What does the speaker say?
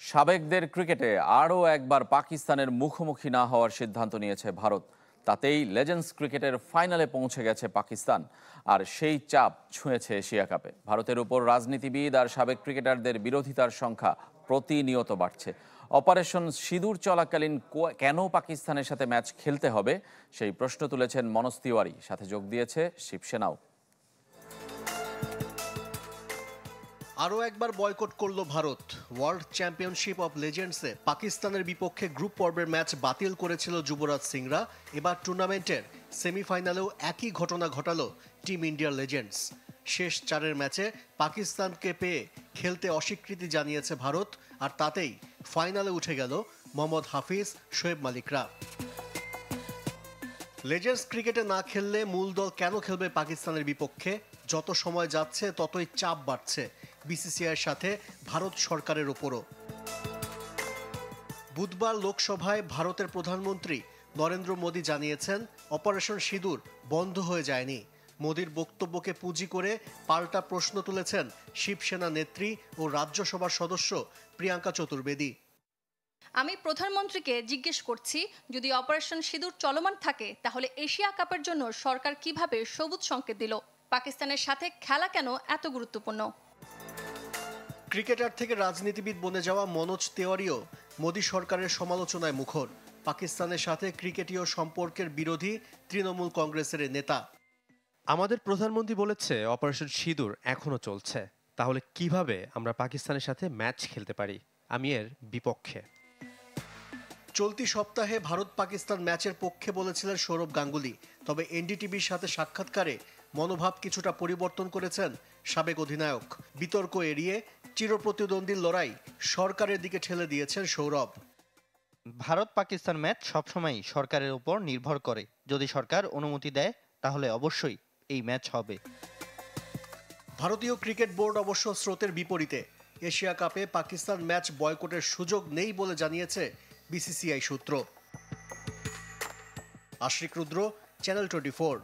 সাবেকদের ক্রিকেটে আরও একবার পাকিস্তানের মুখোমুখি না হওয়ার সিদ্ধান্ত নিয়েছে ভারত। তাতেই লেজেন্ডস ক্রিকেটের ফাইনালে পৌঁছে গেছে পাকিস্তান, আর সেই চাপ ছুঁয়েছে এশিয়া কাপে। ভারতের উপর রাজনীতিবিদ আর সাবেক ক্রিকেটারদের বিরোধিতার সংখ্যা প্রতিনিয়ত বাড়ছে। অপারেশন সিঁদুর চলাকালীন কেন পাকিস্তানের সাথে ম্যাচ খেলতে হবে সেই প্রশ্ন তুলেছেন মনোজ তিওয়ারি, সাথে যোগ দিয়েছে শিবসেনাও। আরও একবার বয়কট করল ভারত। ওয়ার্ল্ড চ্যাম্পিয়নশিপ অব লেজেন্ডসে পাকিস্তানের বিপক্ষে গ্রুপ পর্বের ম্যাচ বাতিল করেছিল যুবরাজ সিংরা। এবার টুর্নামেন্টের সেমিফাইনালেও একই ঘটনা ঘটালো টিম ইন্ডিয়ার লেজেন্ডস। শেষ চারের ম্যাচে পাকিস্তানকে পেয়ে খেলতে অস্বীকৃতি জানিয়েছে ভারত, আর তাতেই ফাইনালে উঠে গেল মোহাম্মদ হাফিজ, শোয়েব মালিকরা। লেজেন্ডস ক্রিকেটে না খেললে মূল দল কেন খেলবে পাকিস্তানের বিপক্ষে? যত সময় যাচ্ছে ততই চাপ বাড়ছে বিসিসিআইয়ের সাথে ভারত সরকারের ওপরও। বুধবার লোকসভায় ভারতের প্রধানমন্ত্রী নরেন্দ্র মোদী জানিয়েছেন, অপারেশন সিঁদুর বন্ধ হয়ে যায়নি। মোদীর বক্তব্যকে পুঁজি করে পাল্টা প্রশ্ন তুলেছেন শিবসেনা নেত্রী ও রাজ্যসভার সদস্য প্রিয়াঙ্কা চতুর্বেদী। আমি প্রধানমন্ত্রীকে জিজ্ঞেস করছি, যদি অপারেশন সিঁদুর চলমান থাকে তাহলে এশিয়া কাপের জন্য সরকার কিভাবে সবুজ সংকেত দিল? পাকিস্তানের সাথে খেলা কেন এত গুরুত্বপূর্ণ? ক্রিকেটার থেকে রাজনীতিবিদ বনে যাওয়া মনোজ তিওয়ারিও মোদী সরকারের সমালোচনায় মুখর। পাকিস্তানের সাথে ক্রিকেটীয় সম্পর্কের বিরোধী তৃণমূল কংগ্রেসের নেতা। আমাদের প্রধানমন্ত্রী বলেছে অপারেশন সিঁদুর এখনো চলছে, তাহলে কিভাবে আমরা পাকিস্তানের সাথে ম্যাচ খেলতে পারি? আমি এর বিপক্ষে। চলতি সপ্তাহে ভারত পাকিস্তান ম্যাচের পক্ষে বলেছিলেন সৌরভ গাঙ্গুলি। তবে এনডিটিভির সাথে সাক্ষাৎকারে মনোভাব কিছুটা পরিবর্তন করেছেন সাবেক অধিনায়ক। বিতর্ক এড়িয়ে চিরপ্রতিদ্বন্দ্বীর লড়াই সরকারের দিকে ঠেলে দিয়েছেন সৌরভ। ভারত পাকিস্তান ম্যাচ সবসময় সরকারের উপর নির্ভর করে। যদি সরকার অনুমতি দেয় তাহলে অবশ্যই এই ম্যাচ হবে। ভারতীয় ক্রিকেট বোর্ড অবশ্য স্রোতের বিপরীতে। এশিয়া কাপে পাকিস্তান ম্যাচ বয়কটের সুযোগ নেই বলে জানিয়েছে বিসিসিআই সূত্র। আশিক রুদ্র, চ্যানেল 24।